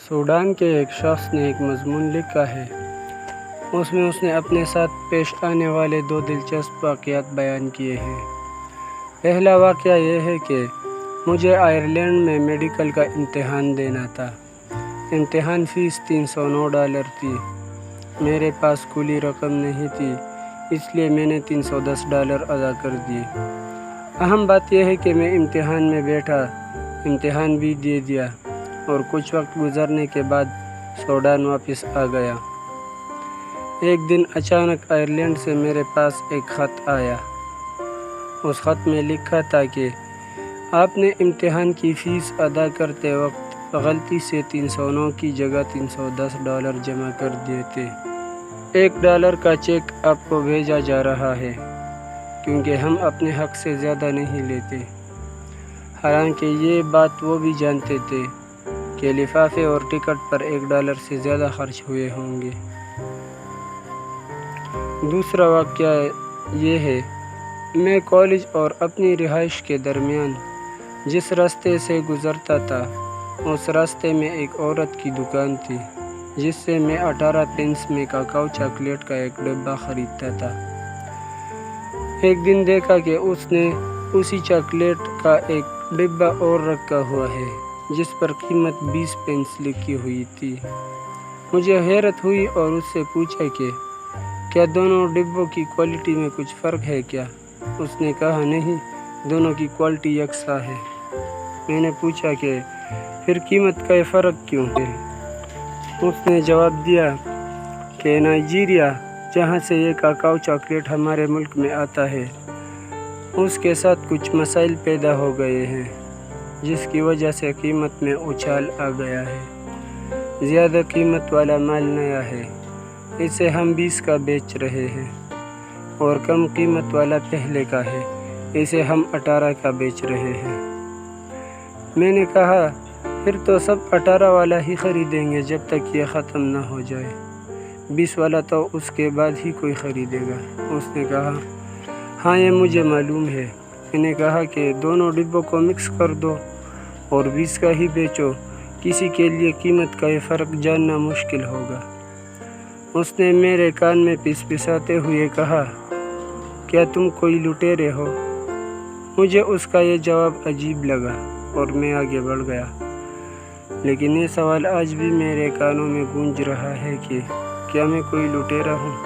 Sudan کے ایک شخص نے ایک مضمون لکھا ہے۔ اس میں اس نے اپنے ساتھ پیش آنے والے 2 دلچسپ واقعات بیان کیے ہیں۔ پہلا واقعہ یہ ہے کہ مجھے آئرلینڈ میں میڈیکل کا امتحان دینا تھا۔ امتحان فیس $309 تھی۔ میرے پاس کھلی رقم نہیں تھی، اس لیے میں نے $310 ادا کر دیے۔ اہم بات یہ ہے کہ میں امتحان میں بیٹھا، امتحان بھی دے دیا اور کچھ وقت گزرنے کے بعد سوڈان واپس آ گیا۔ ایک دن اچانک آئرلینڈ سے میرے پاس ایک خط آیا۔ اس خط میں لکھا تھا کہ آپ نے امتحان کی فیس ادا کرتے وقت غلطی سے $309 کی جگہ $310 جمع کر دیے تھے۔ $1 کا چیک آپ کو بھیجا جا رہا ہے، کیونکہ ہم اپنے حق سے زیادہ نہیں لیتے۔ حالانکہ یہ بات وہ بھی جانتے تھے کہ لفافے اور ٹکٹ پر $1 سے زیادہ خرچ ہوئے ہوں گے۔ دوسرا واقعہ یہ ہے، میں کالج اور اپنی رہائش کے درمیان جس راستے سے گزرتا تھا، اس راستے میں ایک عورت کی دکان تھی جس سے میں 18 پینس میں کاکاؤ چاکلیٹ کا ایک ڈبہ خریدتا تھا۔ ایک دن دیکھا کہ اس نے اسی چاکلیٹ کا ایک ڈبہ اور رکھا ہوا ہے جس پر قیمت 20 پینس لکھی ہوئی تھی۔ مجھے حیرت ہوئی اور اس سے پوچھا کہ کیا دونوں ڈبوں کی کوالٹی میں کچھ فرق ہے کیا؟ اس نے کہا نہیں، دونوں کی کوالٹی یکساں ہے۔ میں نے پوچھا کہ پھر قیمت کا فرق کیوں ہے؟ اس نے جواب دیا کہ نائجیریا، جہاں سے یہ کاکاؤ چاکلیٹ ہمارے ملک میں آتا ہے، اس کے ساتھ کچھ مسائل پیدا ہو گئے ہیں جس کی وجہ سے قیمت میں اچھال آ گیا ہے۔ زیادہ قیمت والا مال نیا ہے، اسے ہم 20 کا بیچ رہے ہیں، اور کم قیمت والا پہلے کا ہے، اسے ہم 18 کا بیچ رہے ہیں۔ میں نے کہا پھر تو سب 18 والا ہی خریدیں گے جب تک یہ ختم نہ ہو جائے، 20 والا تو اس کے بعد ہی کوئی خریدے گا۔ اس نے کہا ہاں یہ مجھے معلوم ہے۔ میں نے کہا کہ دونوں ڈبوں کو مکس کر دو اور 20 کا ہی بیچو، کسی کے لیے قیمت کا یہ فرق جاننا مشکل ہوگا۔ اس نے میرے کان میں پسپساتے ہوئے کہا کیا تم کوئی لٹیرے ہو؟ مجھے اس کا یہ جواب عجیب لگا اور میں آگے بڑھ گیا، لیکن یہ سوال آج بھی میرے کانوں میں گونج رہا ہے کہ کیا میں کوئی لٹیرا ہوں؟